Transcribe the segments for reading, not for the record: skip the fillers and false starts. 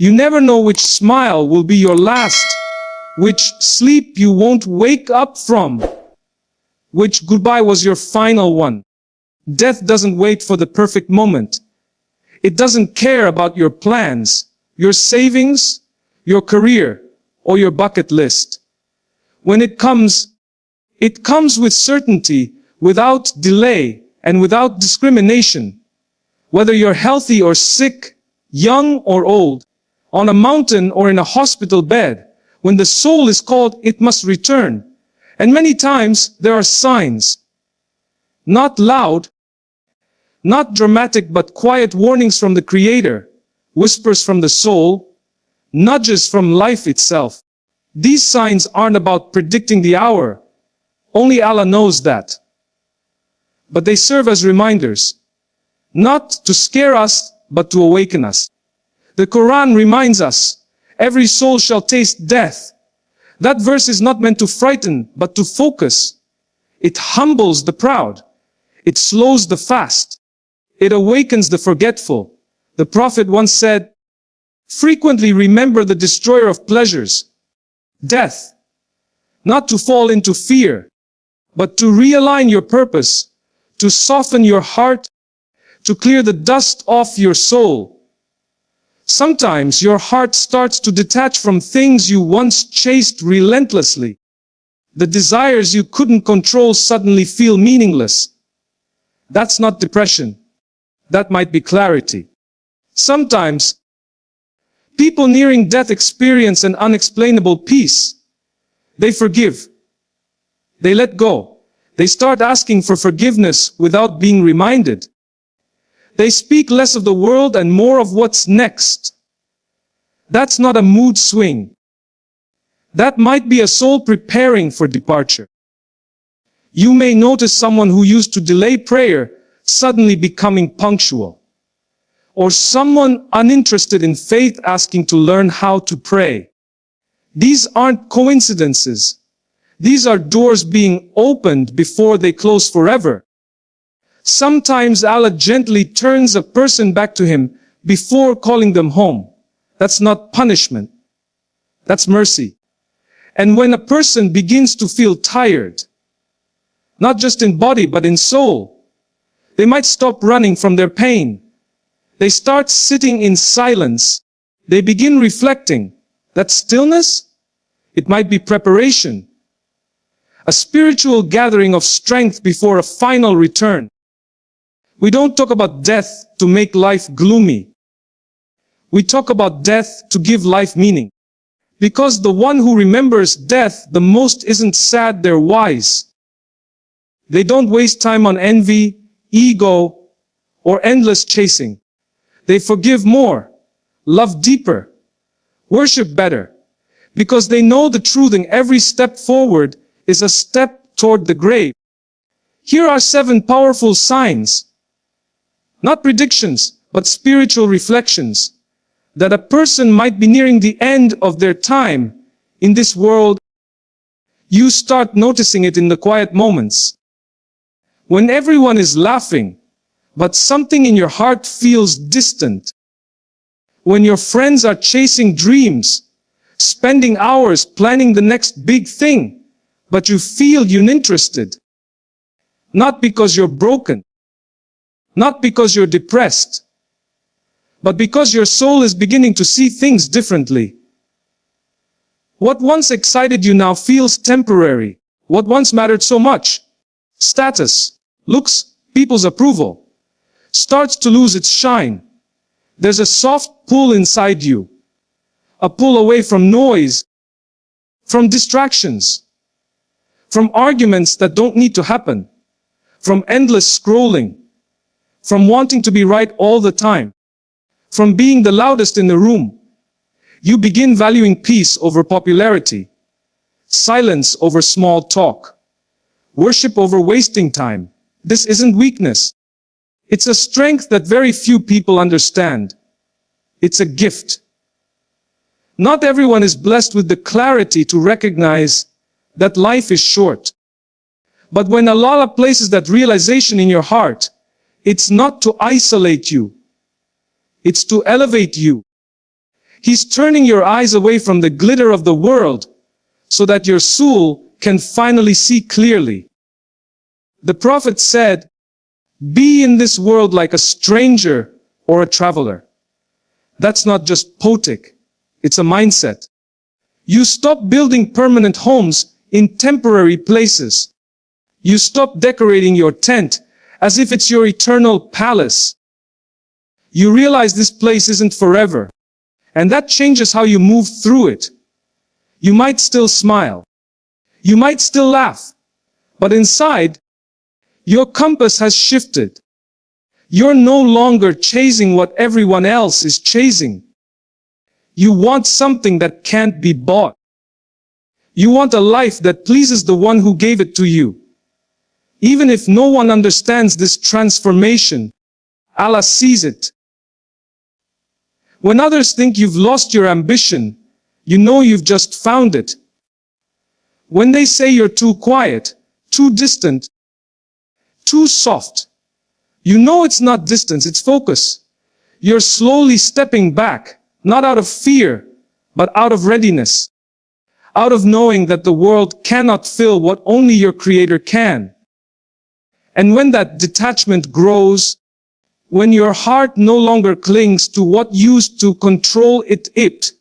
You never know which smile will be your last, which sleep you won't wake up from, which goodbye was your final one. Death doesn't wait for the perfect moment. It doesn't care about your plans, your savings, your career, or your bucket list. When it comes with certainty, without delay, and without discrimination. Whether you're healthy or sick, young or old, on a mountain or in a hospital bed, when the soul is called, it must return. And many times there are signs. Not loud, not dramatic, but quiet warnings from the Creator, whispers from the soul, nudges from life itself. These signs aren't about predicting the hour. Only Allah knows that. But they serve as reminders, not to scare us, but to awaken us. The Quran reminds us, every soul shall taste death. That verse is not meant to frighten, but to focus. It humbles the proud. It slows the fast. It awakens the forgetful. The Prophet once said, frequently remember the destroyer of pleasures, death, not to fall into fear, but to realign your purpose, to soften your heart, to clear the dust off your soul. Sometimes your heart starts to detach from things you once chased relentlessly. The desires you couldn't control suddenly feel meaningless. That's not depression. That might be clarity. Sometimes, people nearing death experience an unexplainable peace. They forgive. They let go. They start asking for forgiveness without being reminded. They speak less of the world and more of what's next. That's not a mood swing. That might be a soul preparing for departure. You may notice someone who used to delay prayer suddenly becoming punctual. Or someone uninterested in faith asking to learn how to pray. These aren't coincidences. These are doors being opened before they close forever. Sometimes Allah gently turns a person back to Him before calling them home. That's not punishment. That's mercy. And when a person begins to feel tired, not just in body but in soul, they might stop running from their pain. They start sitting in silence. They begin reflecting. That stillness? It might be preparation. A spiritual gathering of strength before a final return. We don't talk about death to make life gloomy. We talk about death to give life meaning. Because the one who remembers death the most isn't sad, they're wise. They don't waste time on envy, ego, or endless chasing. They forgive more, love deeper, worship better, because they know the truth and every step forward is a step toward the grave. Here are 7 powerful signs, not predictions, but spiritual reflections, that a person might be nearing the end of their time in this world. You start noticing it in the quiet moments. When everyone is laughing, but something in your heart feels distant. When your friends are chasing dreams, spending hours planning the next big thing, but you feel uninterested. Not because you're broken, not because you're depressed, but because your soul is beginning to see things differently. What once excited you now feels temporary. What once mattered so much, status, looks, people's approval, starts to lose its shine. There's a soft pull inside you. A pull away from noise, from distractions, from arguments that don't need to happen, from endless scrolling, from wanting to be right all the time, from being the loudest in the room. You begin valuing peace over popularity, silence over small talk, worship over wasting time. This isn't weakness. It's a strength that very few people understand. It's a gift. Not everyone is blessed with the clarity to recognize that life is short. But when Allah places that realization in your heart, it's not to isolate you. It's to elevate you. He's turning your eyes away from the glitter of the world so that your soul can finally see clearly. The Prophet said, "Be in this world like a stranger or a traveler." That's not just poetic, it's a mindset. You stop building permanent homes in temporary places. You stop decorating your tent as if it's your eternal palace. You realize this place isn't forever, and that changes how you move through it. You might still smile. You might still laugh. But inside, your compass has shifted. You're no longer chasing what everyone else is chasing. You want something that can't be bought. You want a life that pleases the one who gave it to you. Even if no one understands this transformation, Allah sees it. When others think you've lost your ambition, you know you've just found it. When they say you're too quiet, too distant, too soft, you know it's not distance, it's focus. You're slowly stepping back, not out of fear, but out of readiness. Out of knowing that the world cannot fill what only your Creator can. And when that detachment grows, when your heart no longer clings to what used to control it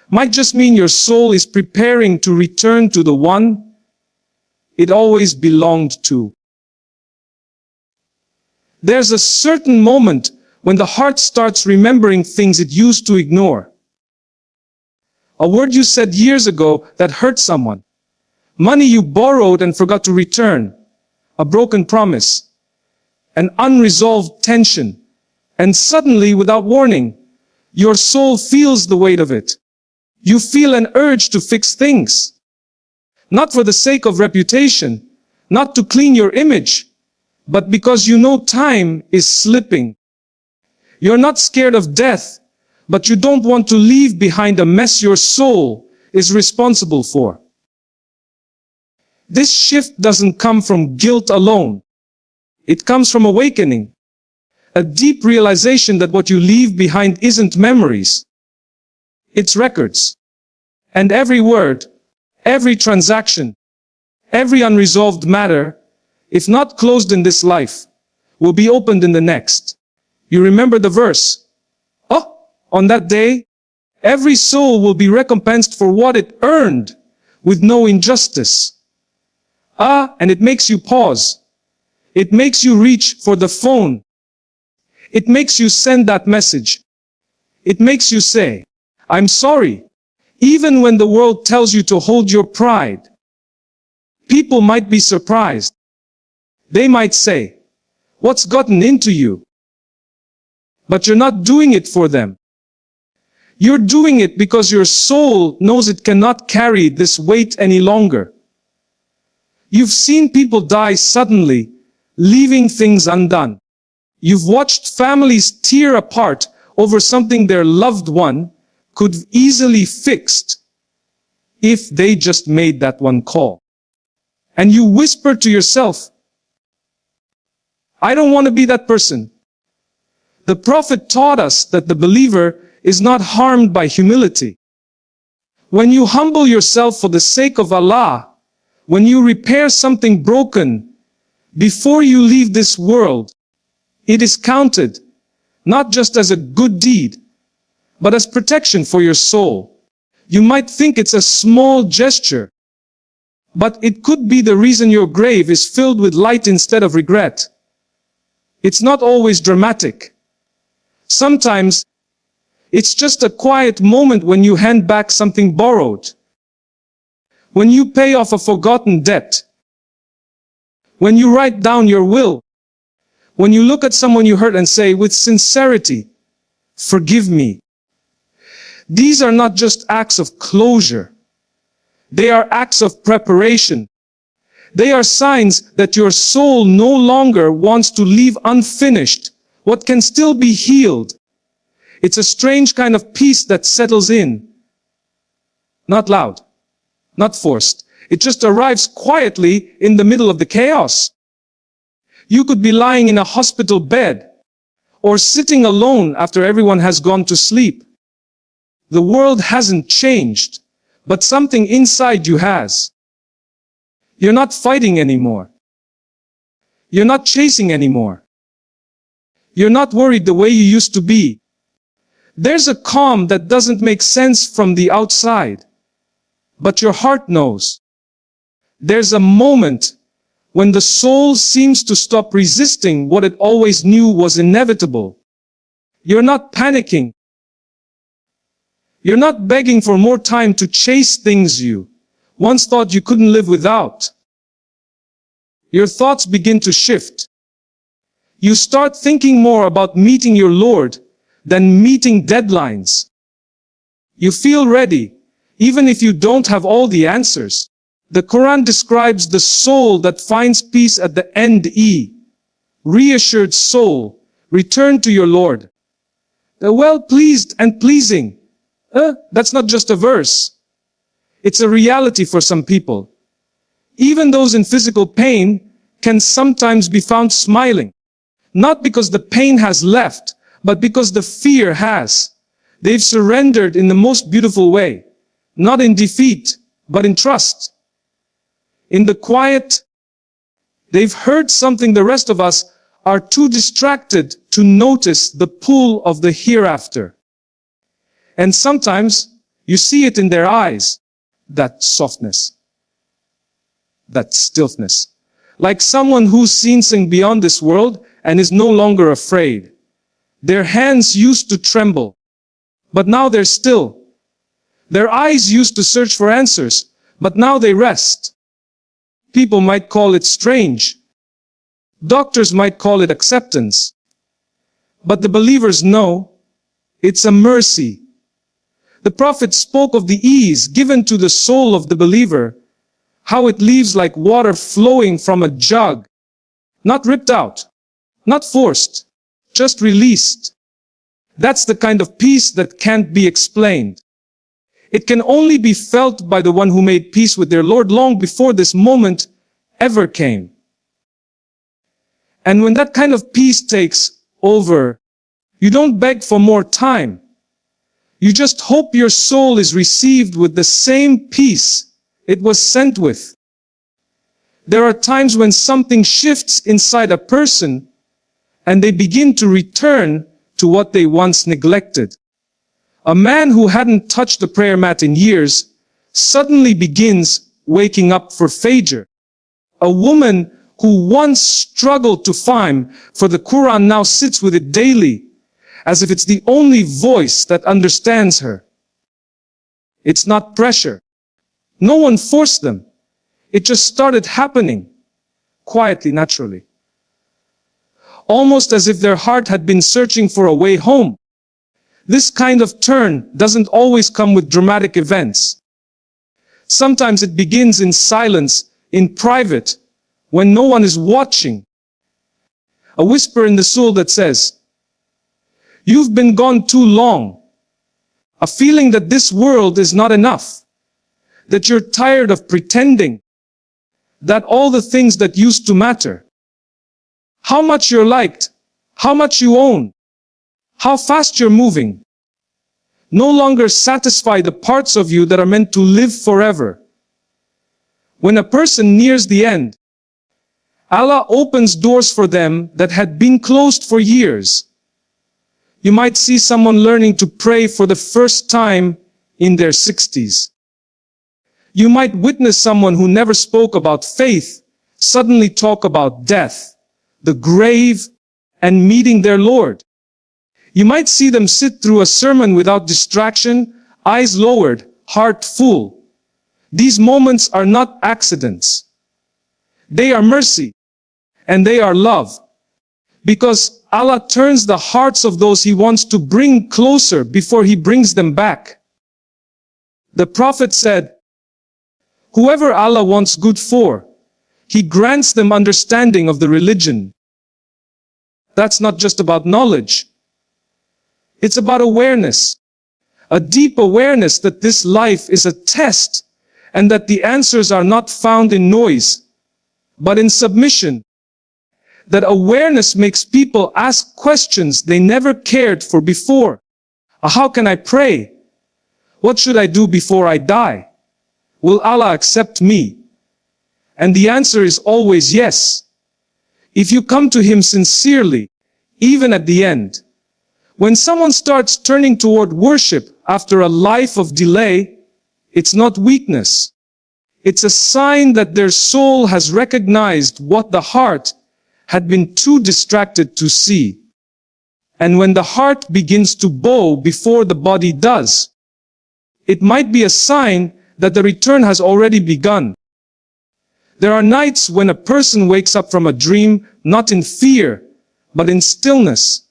might just mean your soul is preparing to return to the one it always belonged to. There's a certain moment when the heart starts remembering things it used to ignore. A word you said years ago that hurt someone. Money you borrowed and forgot to return. A broken promise. An unresolved tension. And suddenly, without warning, your soul feels the weight of it. You feel an urge to fix things. Not for the sake of reputation, not to clean your image, but because you know time is slipping. You're not scared of death, but you don't want to leave behind a mess your soul is responsible for. This shift doesn't come from guilt alone. It comes from awakening. A deep realization that what you leave behind isn't memories. It's records. And every word, every transaction, every unresolved matter, if not closed in this life, will be opened in the next. You remember the verse? Oh, on that day, every soul will be recompensed for what it earned, with no injustice. And it makes you pause. It makes you reach for the phone. It makes you send that message. It makes you say, "I'm sorry," even when the world tells you to hold your pride. People might be surprised. They might say, "What's gotten into you?" But you're not doing it for them. You're doing it because your soul knows it cannot carry this weight any longer. You've seen people die suddenly, leaving things undone. You've watched families tear apart over something their loved one could easily fixed if they just made that one call. And you whisper to yourself, "I don't want to be that person." The Prophet taught us that the believer is not harmed by humility. When you humble yourself for the sake of Allah, when you repair something broken before you leave this world, it is counted not just as a good deed, but as protection for your soul. You might think it's a small gesture, but it could be the reason your grave is filled with light instead of regret. It's not always dramatic. Sometimes, it's just a quiet moment when you hand back something borrowed. When you pay off a forgotten debt. When you write down your will. When you look at someone you hurt and say with sincerity, "Forgive me." These are not just acts of closure. They are acts of preparation. They are signs that your soul no longer wants to leave unfinished what can still be healed. It's a strange kind of peace that settles in. Not loud, not forced. It just arrives quietly in the middle of the chaos. You could be lying in a hospital bed, or sitting alone after everyone has gone to sleep. The world hasn't changed, but something inside you has. You're not fighting anymore. You're not chasing anymore. You're not worried the way you used to be. There's a calm that doesn't make sense from the outside, but your heart knows. There's a moment when the soul seems to stop resisting what it always knew was inevitable. You're not panicking. You're not begging for more time to chase things you once thought you couldn't live without. Your thoughts begin to shift. You start thinking more about meeting your Lord than meeting deadlines. You feel ready, even if you don't have all the answers. The Quran describes the soul that finds peace at the end. Reassured soul, return to your Lord. The well-pleased and pleasing. That's not just a verse. It's a reality for some people. Even those in physical pain can sometimes be found smiling. Not because the pain has left, but because the fear has. They've surrendered in the most beautiful way. Not in defeat, but in trust. In the quiet, they've heard something the rest of us are too distracted to notice, the pull of the hereafter. And sometimes you see it in their eyes, that softness, that stillness. Like someone who's seen something beyond this world and is no longer afraid. Their hands used to tremble, but now they're still. Their eyes used to search for answers, but now they rest. People might call it strange. Doctors might call it acceptance. But the believers know it's a mercy. The Prophet spoke of the ease given to the soul of the believer, how it leaves like water flowing from a jug, not ripped out, not forced, just released. That's the kind of peace that can't be explained. It can only be felt by the one who made peace with their Lord long before this moment ever came. And when that kind of peace takes over, you don't beg for more time. You just hope your soul is received with the same peace it was sent with. There are times when something shifts inside a person and they begin to return to what they once neglected. A man who hadn't touched a prayer mat in years suddenly begins waking up for Fajr. A woman who once struggled to find for the Quran now sits with it daily, as if it's the only voice that understands her. It's not pressure. No one forced them. It just started happening, quietly, naturally. Almost as if their heart had been searching for a way home. This kind of turn doesn't always come with dramatic events. Sometimes it begins in silence, in private, when no one is watching. A whisper in the soul that says, "You've been gone too long." A feeling that this world is not enough. That you're tired of pretending. That all the things that used to matter, how much you're liked, how much you own, how fast you're moving, no longer satisfy the parts of you that are meant to live forever. When a person nears the end, Allah opens doors for them that had been closed for years. You might see someone learning to pray for the first time in their 60s. You might witness someone who never spoke about faith suddenly talk about death, the grave, and meeting their Lord. You might see them sit through a sermon without distraction, eyes lowered, heart full. These moments are not accidents. They are mercy, and they are love. Because Allah turns the hearts of those He wants to bring closer before He brings them back. The Prophet said, "Whoever Allah wants good for, He grants them understanding of the religion." That's not just about knowledge. It's about awareness. A deep awareness that this life is a test, and that the answers are not found in noise, but in submission. That awareness makes people ask questions they never cared for before. How can I pray? What should I do before I die? Will Allah accept me? And the answer is always yes. If you come to Him sincerely, even at the end. When someone starts turning toward worship after a life of delay, it's not weakness. It's a sign that their soul has recognized what the heart had been too distracted to see. And when the heart begins to bow before the body does, it might be a sign that the return has already begun. There are nights when a person wakes up from a dream, not in fear, but in stillness.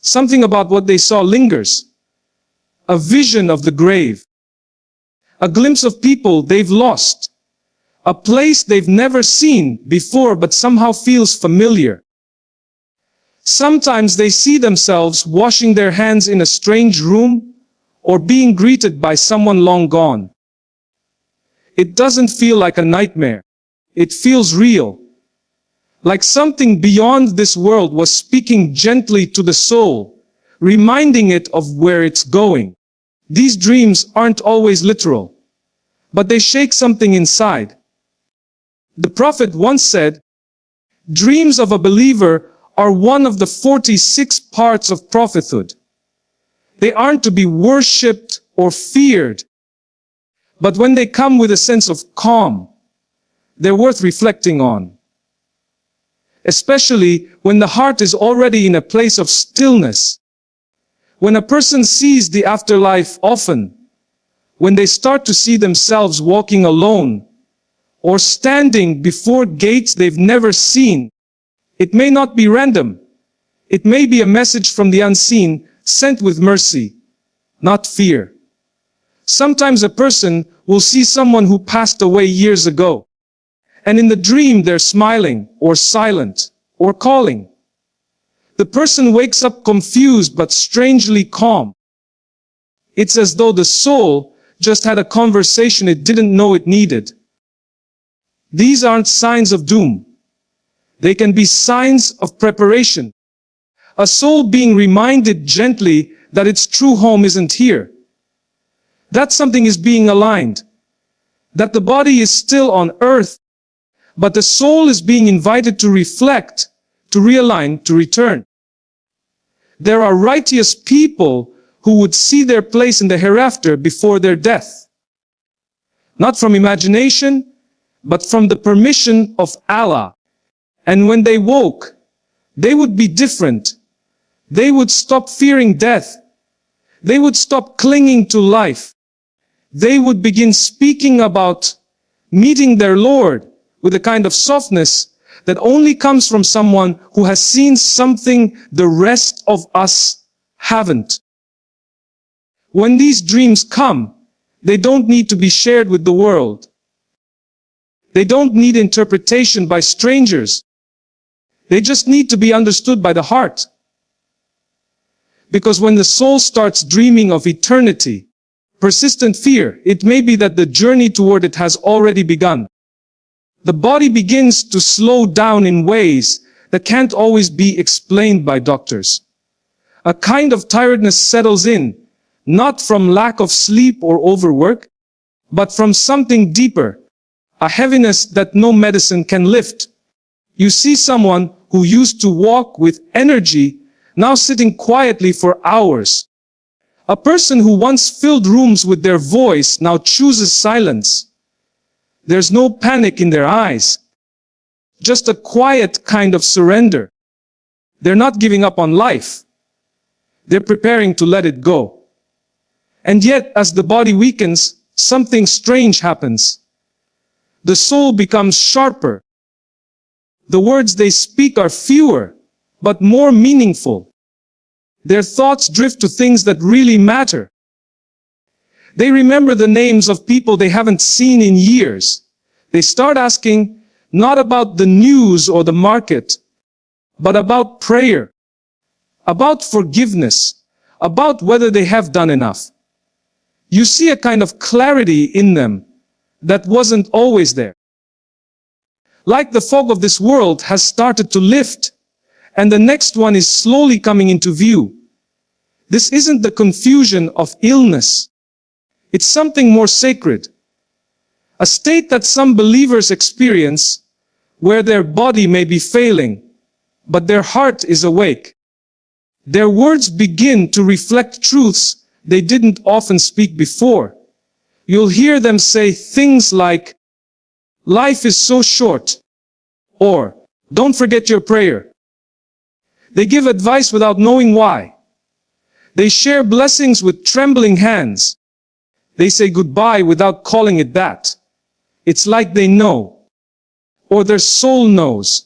Something about what they saw lingers. A vision of the grave. A glimpse of people they've lost. A place they've never seen before but somehow feels familiar. Sometimes they see themselves washing their hands in a strange room or being greeted by someone long gone. It doesn't feel like a nightmare. It feels real. Like something beyond this world was speaking gently to the soul, reminding it of where it's going. These dreams aren't always literal, but they shake something inside. The Prophet once said, "Dreams of a believer are one of the 46 parts of prophethood. They aren't to be worshipped or feared, but when they come with a sense of calm, they're worth reflecting on. Especially when the heart is already in a place of stillness. When a person sees the afterlife often, when they start to see themselves walking alone, or standing before gates they've never seen, it may not be random. It may be a message from the unseen, sent with mercy, not fear. Sometimes a person will see someone who passed away years ago, and in the dream they're smiling, or silent, or calling. The person wakes up confused but strangely calm. It's as though the soul just had a conversation it didn't know it needed. These aren't signs of doom. They can be signs of preparation. A soul being reminded gently that its true home isn't here. That something is being aligned. That the body is still on earth, but the soul is being invited to reflect, to realign, to return. There are righteous people who would see their place in the hereafter before their death. Not from imagination, but from the permission of Allah. And when they woke, they would be different. They would stop fearing death. They would stop clinging to life. They would begin speaking about meeting their Lord with a kind of softness that only comes from someone who has seen something the rest of us haven't. When these dreams come, they don't need to be shared with the world. They don't need interpretation by strangers. They just need to be understood by the heart. Because when the soul starts dreaming of eternity, persistent fear, it may be that the journey toward it has already begun. The body begins to slow down in ways that can't always be explained by doctors. A kind of tiredness settles in, not from lack of sleep or overwork, but from something deeper, a heaviness that no medicine can lift. You see someone who used to walk with energy, now sitting quietly for hours. A person who once filled rooms with their voice now chooses silence. There's no panic in their eyes. Just a quiet kind of surrender. They're not giving up on life. They're preparing to let it go. And yet, as the body weakens, something strange happens. The soul becomes sharper. The words they speak are fewer, but more meaningful. Their thoughts drift to things that really matter. They remember the names of people they haven't seen in years. They start asking, not about the news or the market, but about prayer, about forgiveness, about whether they have done enough. You see a kind of clarity in them that wasn't always there. Like the fog of this world has started to lift, and the next one is slowly coming into view. This isn't the confusion of illness. It's something more sacred. A state that some believers experience, where their body may be failing, but their heart is awake. Their words begin to reflect truths they didn't often speak before. You'll hear them say things like, "Life is so short," or "Don't forget your prayer." They give advice without knowing why. They share blessings with trembling hands. They say goodbye without calling it that. It's like they know, or their soul knows.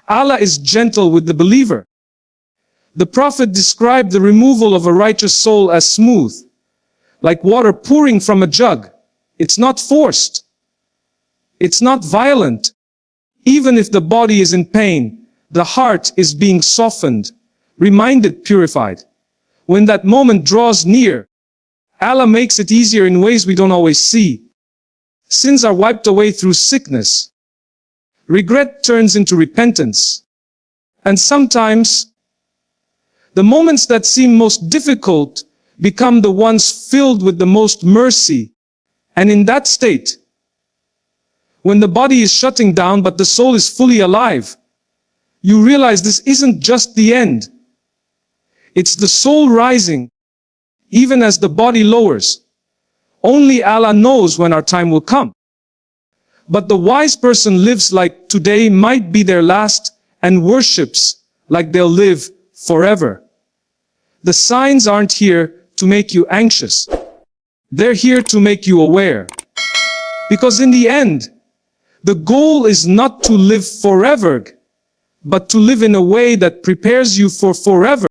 Allah is gentle with the believer. The Prophet described the removal of a righteous soul as smooth, like water pouring from a jug. It's not forced. It's not violent. Even if the body is in pain, the heart is being softened, reminded, purified. When that moment draws near, Allah makes it easier in ways we don't always see. Sins are wiped away through sickness. Regret turns into repentance. And sometimes, the moments that seem most difficult become the ones filled with the most mercy. And in that state, when the body is shutting down but the soul is fully alive, you realize this isn't just the end. It's the soul rising, even as the body lowers. Only Allah knows when our time will come. But the wise person lives like today might be their last, and worships like they'll live forever. The signs aren't here to make you anxious. They're here to make you aware. Because in the end, the goal is not to live forever, but to live in a way that prepares you for forever.